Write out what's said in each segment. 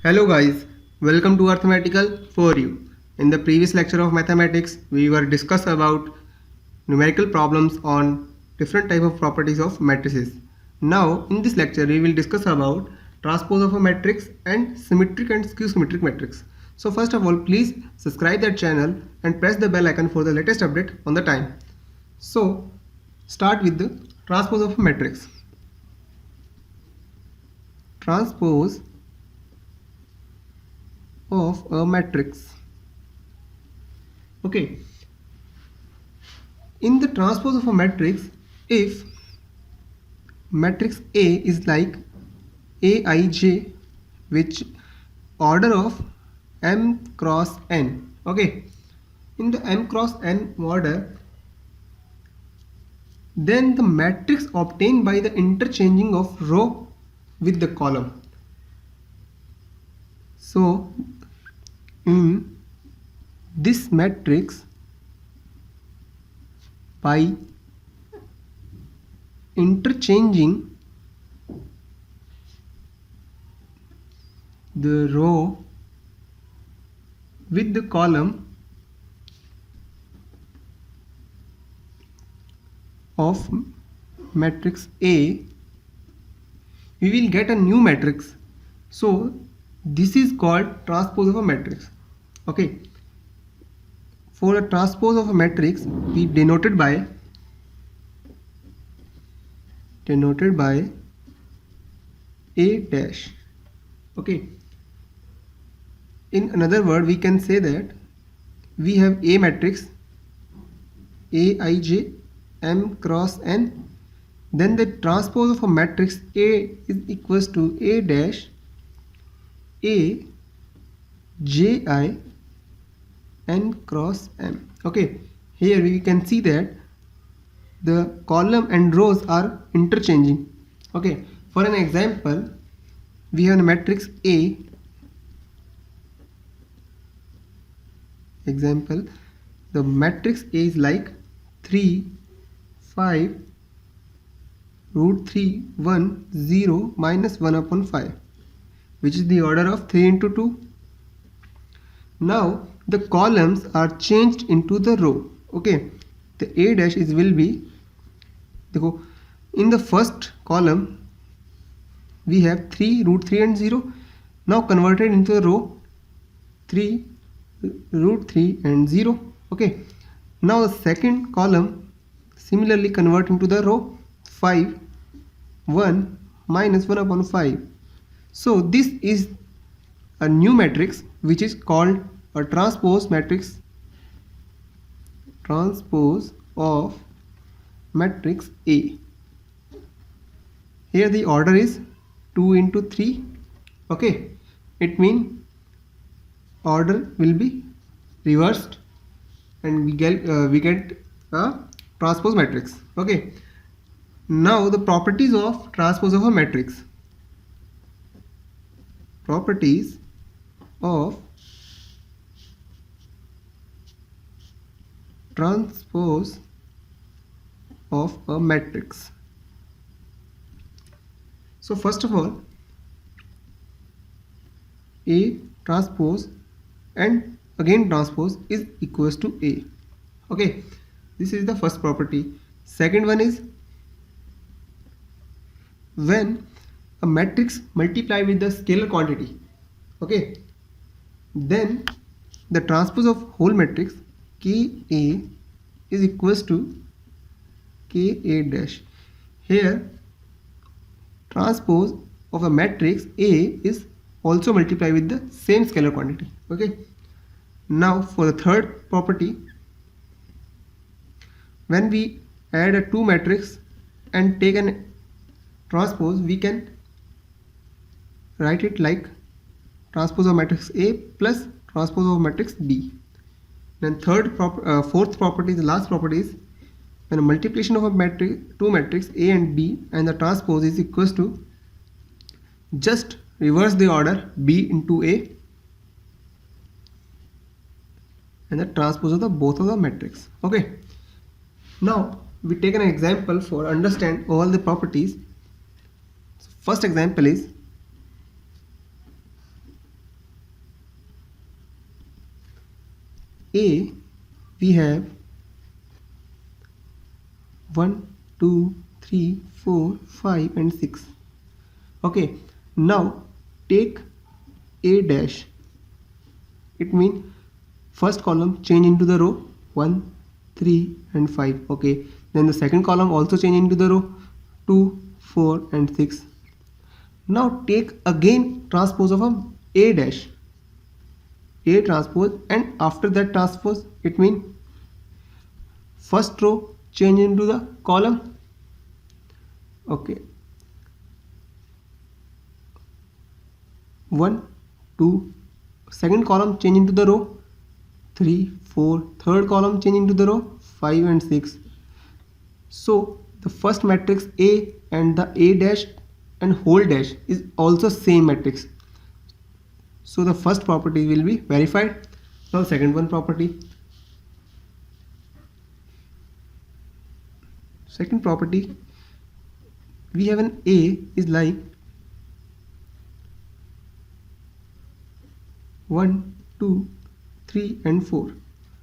Hello guys, welcome to Arithmetical for You. In the previous lecture of mathematics, we were discuss about numerical problems on different type of properties of matrices. Now in this lecture we will discuss about transpose of a matrix and symmetric and skew symmetric matrix. So first of all, please subscribe that channel and press the bell icon for the latest update on the time. So start with the transpose of a matrix. Transpose of a matrix. Okay, in the transpose of a matrix, if matrix A is like Aij, which order of m cross n. Okay, in the m cross n order, then the matrix obtained by the interchanging of row with the column. So in this matrix, by interchanging the row with the column of matrix A, we will get a new matrix. So this is called transpose of a matrix. Okay, for a transpose of a matrix, we denoted by A dash. Okay, in another word, we can say that we have A matrix Aij m cross n, then the transpose of a matrix A is equals to A dash A ji n cross m. Okay, here we can see that the column and rows are interchanging. Okay, for an example, we have a matrix A. Example, the matrix A is like 3 5 root 3 1 0 minus 1 upon 5, which is the order of 3 into 2. Now the columns are changed into the row. Okay, the A dash is will be, in the first column we have 3 root 3 and 0, now converted into the row 3 root 3 and 0. Okay, now the second column similarly convert into the row 5 1 minus 1 upon 5. So this is a new matrix which is called a transpose matrix, transpose of matrix A. Here the order is 2 into 3. Okay, it means order will be reversed and we get a transpose matrix. Okay, now the properties of transpose of a matrix. Properties of transpose of a matrix. So first of all, A transpose and again transpose is equals to A. Okay, this is the first property. Second one is when a matrix multiply with the scalar quantity, okay, then the transpose of whole matrix Ka is equals to Ka dash. Here transpose of a matrix A is also multiply with the same scalar quantity. Okay, now for the third property, when we add a two matrix and take an transpose, we can write it like transpose of matrix A plus transpose of matrix B. Then fourth property, the last property, is when a multiplication of a matrix, two matrix A and B, and the transpose is equals to, just reverse the order B into A and the transpose of the both of the matrix. Okay, now we take an example for understand all the properties. So first example is A we have 1, 2, 3, 4, 5 and 6. Okay, now take A dash. It means first column change into the row 1, 3 and 5. Okay, then the second column also change into the row 2, 4 and 6. Now take again transpose of A dash. A transpose, and after that transpose it means first row change into the column. Okay, 1, 2, second column change into the row 3, 4, third column change into the row 5 and 6. So the first matrix A and the A dash and whole dash is also same matrix. So the first property will be verified. Now second one property. Second property, we have an A is like 1, 2, 3 and 4.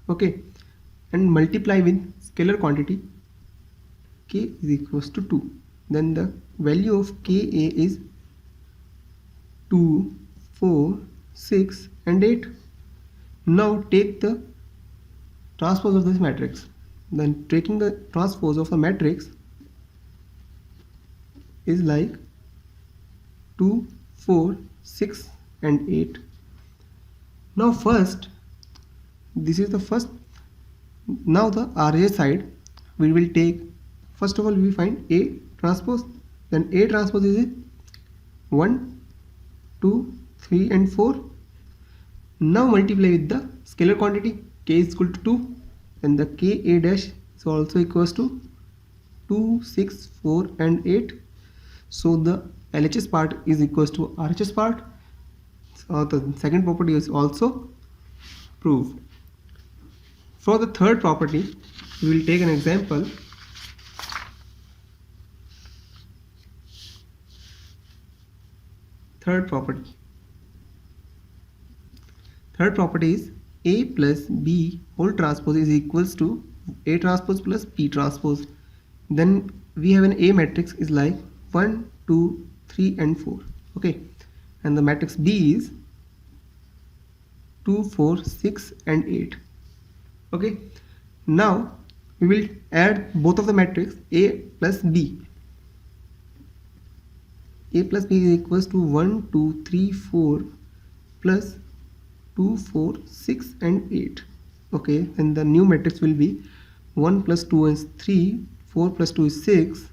Okay, and multiply with scalar quantity K is equals to 2. Then the value of Ka is 2, 4, 6 and 8. Now take the transpose of this matrix. Then taking the transpose of a matrix is like 2, 4, 6 and 8. Now first, this is the first. Now the RHS side we will take, first of all we find A transpose. Then A transpose is 1, 2, 3 and 4. Now multiply with the scalar quantity K is equal to 2. Then the Ka dash is also equals to 2, 6, 4 and 8. So the LHS part is equals to RHS part. So the second property is also proved. For the third property, we will take an example. Third property is A plus B whole transpose is equals to A transpose plus B transpose. Then we have an A matrix is like 1, 2, 3 and 4. Okay, and the matrix B is 2, 4, 6 and 8. Okay, now we will add both of the matrix A plus B. A plus B is equals to 1, 2, 3, 4 plus 2, 4, 6 and 8. Okay, and the new matrix will be 1 plus 2 is 3, 4 plus 2 is 6,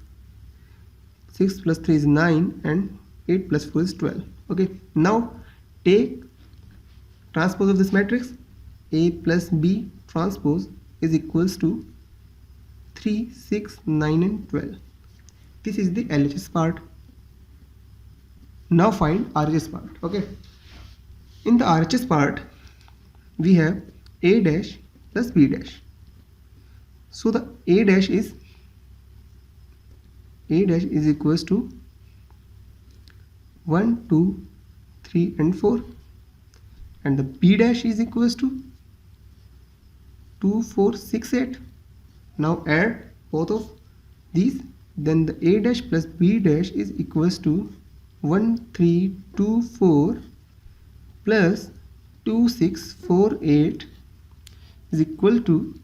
6 plus 3 is 9 and 8 plus 4 is 12. Okay, now take transpose of this matrix. A plus B transpose is equals to 3, 6, 9 and 12. This is the LHS part. Now find RHS part. Okay, in the RHS part we have A dash plus B dash. So the A dash is equals to 1, 2, 3 and 4, and the B dash is equals to 2, 4, 6, 8. Now add both of these. Then the A dash plus B dash is equals to 1, 3, 2, 4 plus 2, 6, 4, 8 is equal to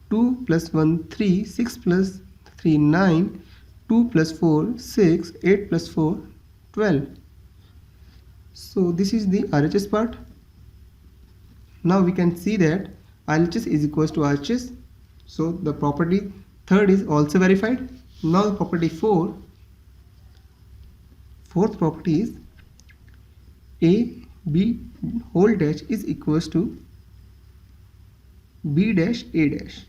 2 plus 1, 3, 6 plus 3, 9, 2 plus 4, 6, 8 plus 4, 12. So this is the RHS part. Now we can see that LHS is equals to RHS. So the property third is also verified. Now the property fourth property is A B whole dash is equals to B dash A dash.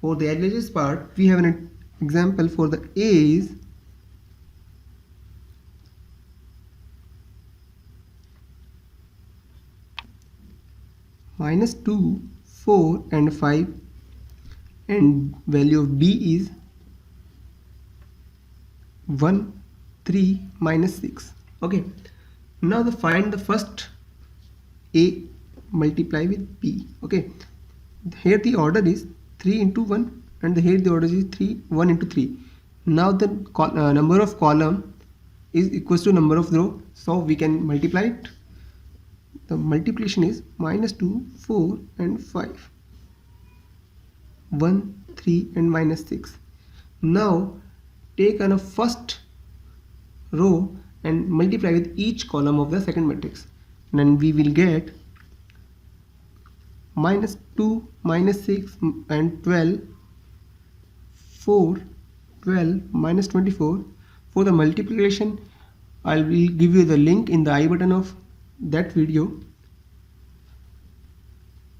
For the LHS part, we have an example. For the A is -2, 4 and 5, and value of B is 1, 3, -6. Okay, now find the first A multiply with b. Okay, here the order is 3 into 1 and here the order is 1 into 3. Now the number of column is equals to number of row, so we can multiply it. The multiplication is -2, 4 and 5, 1, 3 and -6. Now take on a first row and multiply with each column of the second matrix. Then we will get -2, -6 and 12, 4, 12, -24. For the multiplication, I will give you the link in the I button of that video.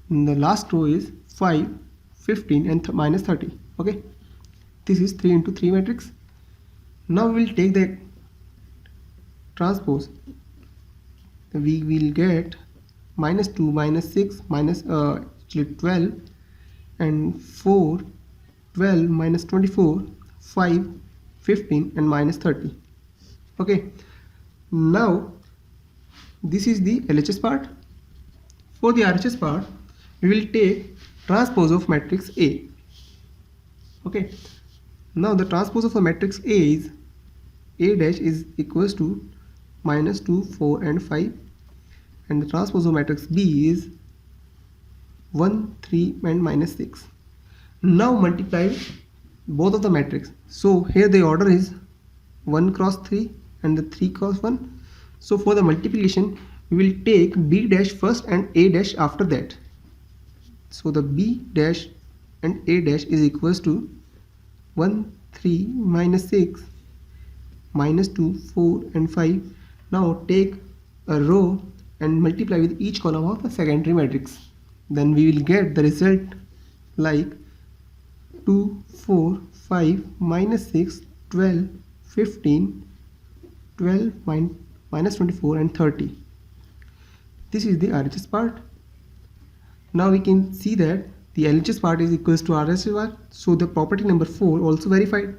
And the last row is 5, 15 and -30. Okay, this is 3 into 3 matrix. Now we will take the transpose. We will get -2, -6, actually 12 and 4, 12, -24, 5, 15 and -30. Okay, now this is the LHS part. For the RHS part, we will take transpose of matrix A. Okay, now the transpose of the matrix A is A dash is equals to -2, 4 and 5, and the transpose of matrix B is 1, 3 and -6. Now multiply both of the matrix. So here the order is 1 cross 3 and the 3 cross 1. So for the multiplication, we will take B dash first and A dash after that. So the B dash and A dash is equals to 1, 3, -6, -2, 4 and 5. Now take a row and multiply with each column of the secondary matrix. Then we will get the result like 2, 4, 5, -6, 12, 15, 12, -24 and 30. This is the RHS part. Now we can see that the LHS part is equals to RHS part. So the property number 4 also verified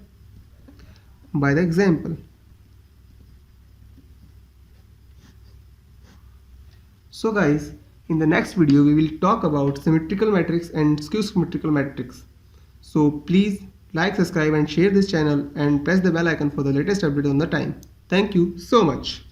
by the example. So guys, in the next video we will talk about symmetrical matrix and skew symmetrical matrix. So please like, subscribe and share this channel and press the bell icon for the latest update on the time. Thank you so much.